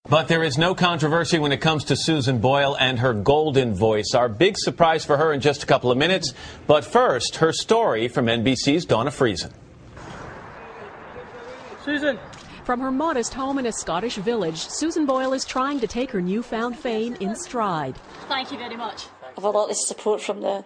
But there is no controversy when it comes to Susan Boyle and her golden voice. Our big surprise for her in just a couple of minutes. But first, her story from NBC's Donna Friesen. Susan. From her modest home in a Scottish village, Susan Boyle is trying to take her newfound fame in stride. Thank you very much. I have a lot of support from the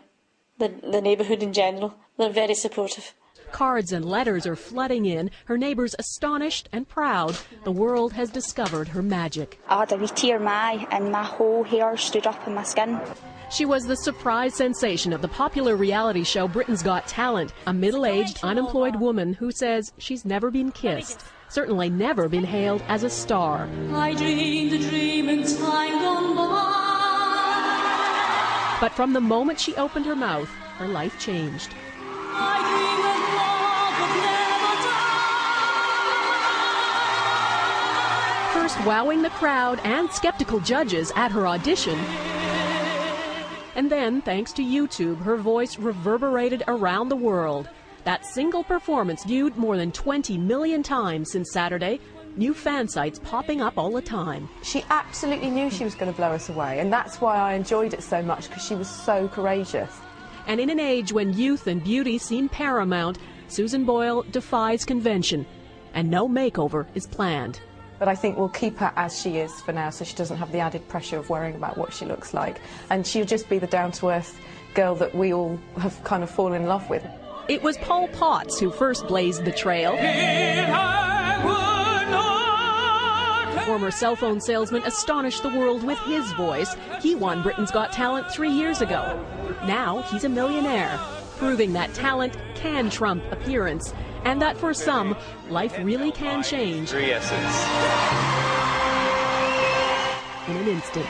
neighbourhood in general. They're very supportive. Cards and letters are flooding in, her neighbours astonished and proud. The world has discovered her magic. I had a wee tear in my eye and my whole hair stood up in my skin. She was the surprise sensation of the popular reality show Britain's Got Talent, a middle-aged, unemployed woman who says she's never been kissed, certainly never been hailed as a star. I dreamed a dream in time gone by. But from the moment she opened her mouth, her life changed. I dream of love would never die. First wowing the crowd and skeptical judges at her audition. And then, thanks to YouTube, her voice reverberated around the world. That single performance viewed more than 20 million times since Saturday. New fan sites popping up all the time. She absolutely knew she was going to blow us away, and that's why I enjoyed it so much, because she was so courageous. And in an age when youth and beauty seem paramount, Susan Boyle defies convention, and no makeover is planned. But I think we'll keep her as she is for now, so she doesn't have the added pressure of worrying about what she looks like. And she'll just be the down-to-earth girl that we all have kind of fallen in love with. It was Paul Potts who first blazed the trail. Former cell phone salesman astonished the world with his voice. He won Britain's Got Talent 3 years ago. Now he's a millionaire, proving that talent can trump appearance, and that for some, life really can change in an instant.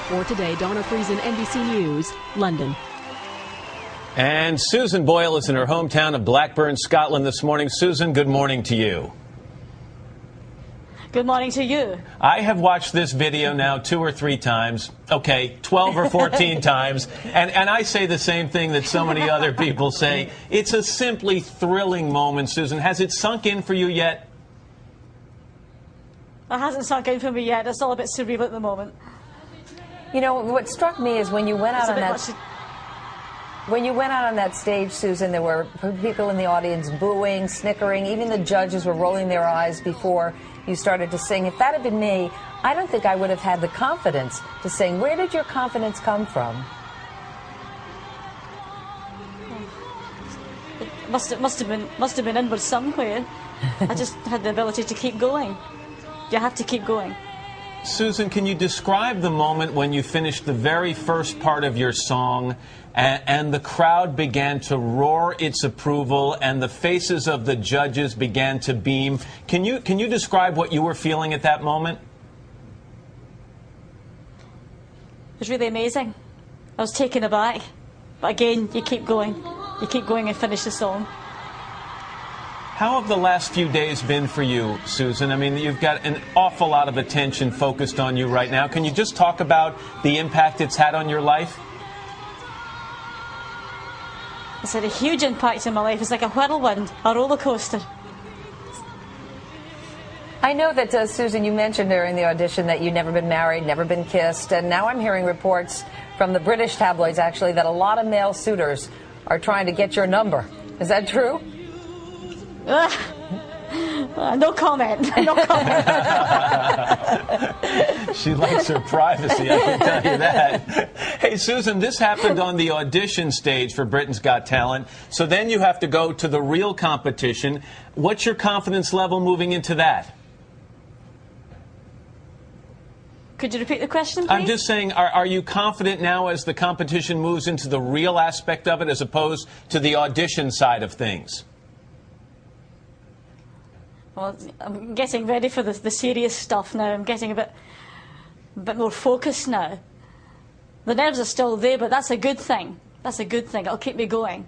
For today, Donna Friesen, NBC News, London. And Susan Boyle is in her hometown of Blackburn, Scotland this morning. Susan, good morning to you. Good morning to you. I have watched this video now 2 or 3 times, okay, 12 or 14 times, and I say the same thing that so many other people say. It's a simply thrilling moment, Susan. Has it sunk in for you yet? It hasn't sunk in for me yet. It's all a bit surreal at the moment. You know, what struck me is when you went out on that... When you went out on that stage, Susan, there were people in the audience booing, snickering. Even the judges were rolling their eyes before you started to sing. If that had been me, I don't think I would have had the confidence to sing. Where did your confidence come from? It must have been inward somewhere. I just had the ability to keep going. You have to keep going. Susan, can you describe the moment when you finished the very first part of your song and the crowd began to roar its approval and the faces of the judges began to beam? Can you describe what you were feeling at that moment? It was really amazing. I was taken aback. But again, you keep going. You keep going and finish the song. How have the last few days been for you, Susan? I mean, you've got an awful lot of attention focused on you right now. Can you just talk about the impact it's had on your life? It's had a huge impact on my life. It's like a whirlwind, a roller coaster. I know that, Susan, you mentioned during the audition that you'd never been married, never been kissed, and now I'm hearing reports from the British tabloids, actually, that a lot of male suitors are trying to get your number. Is that true? No comment. No comment. She likes her privacy, I can tell you that. Hey, Susan, this happened on the audition stage for Britain's Got Talent. So then you have to go to the real competition. What's your confidence level moving into that? Could you repeat the question, please? I'm just saying, are you confident now as the competition moves into the real aspect of it as opposed to the audition side of things? Well, I'm getting ready for the serious stuff now. I'm getting a bit more focused now. The nerves are still there, but that's a good thing. That's a good thing. It'll keep me going.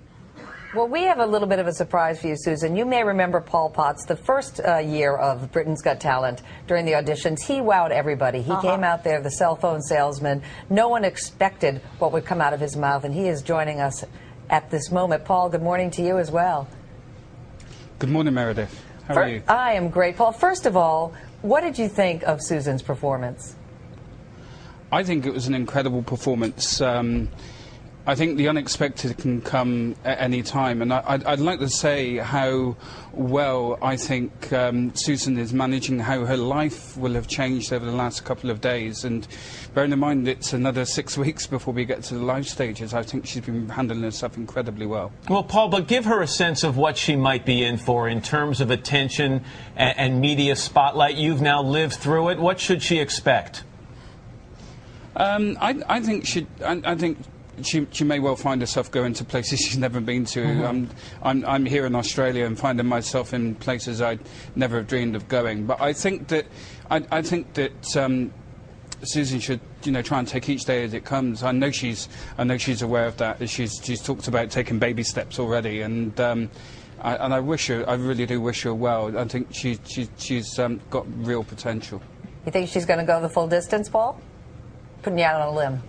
Well, we have a little bit of a surprise for you, Susan. You may remember Paul Potts, the first year of Britain's Got Talent. During the auditions, he wowed everybody. He came out there, the cell phone salesman. No one expected what would come out of his mouth, and he is joining us at this moment. Paul, good morning to you as well. Good morning, Meredith. How are you? I am great. Paul, first of all, What did you think of Susan's performance? I think it was an incredible performance. I think the unexpected can come at any time, and I'd like to say how well I think Susan is managing, how her life will have changed over the last couple of days, and bearing in mind it's another 6 weeks before we get to the live stages, I think she's been handling herself incredibly well. Well, Paul, but give her a sense of what she might be in for in terms of attention and media spotlight. You've now lived through it. What should she expect? I think she may well find herself going to places she's never been to. Mm-hmm. I'm here in Australia and finding myself in places I'd never have dreamed of going. But I think that Susan should, try and take each day as it comes. I know she's aware of that. She's talked about taking baby steps already, and I really do wish her well. I think she's got real potential. You think she's going to go the full distance, Paul? Putting you out on a limb.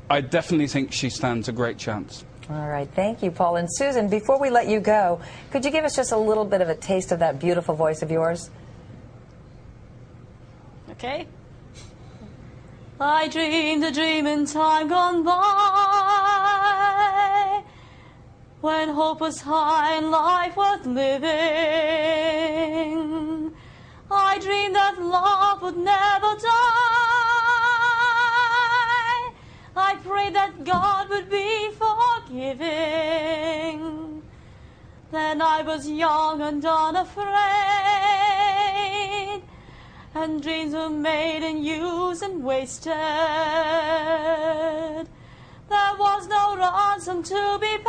I definitely think she stands a great chance. All right, thank you, Paul. And Susan, before we let you go, could you give us just a little bit of a taste of that beautiful voice of yours? Okay. I dreamed a dream in time gone by, when hope was high and life worth living. I dreamed that love would never die. I prayed that God would be forgiving. Then I was young and unafraid, and dreams were made and used and wasted. There was no ransom to be paid,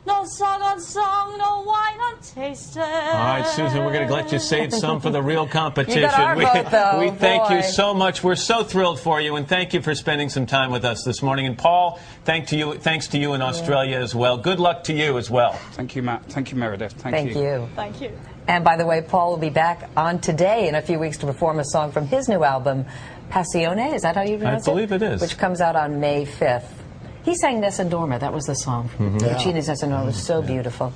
no song unsung, no wine untasted. All right, Susan, we're going to let you save some for the real competition. You got our vote, though. We thank you Boy. so much. We're so thrilled for you, and thank you for spending some time with us this morning. And Paul, thanks to you in Australia as well. Good luck to you as well. Thank you, Matt. Thank you, Meredith. Thank you. Thank you. And by the way, Paul will be back on Today in a few weeks to perform a song from his new album, Passione. Is that how you pronounce it? I believe it is. Which comes out on May 5th. He sang Nessa Dorma. That was the song. Yeah. Puccini's Nessa Dorma was so beautiful.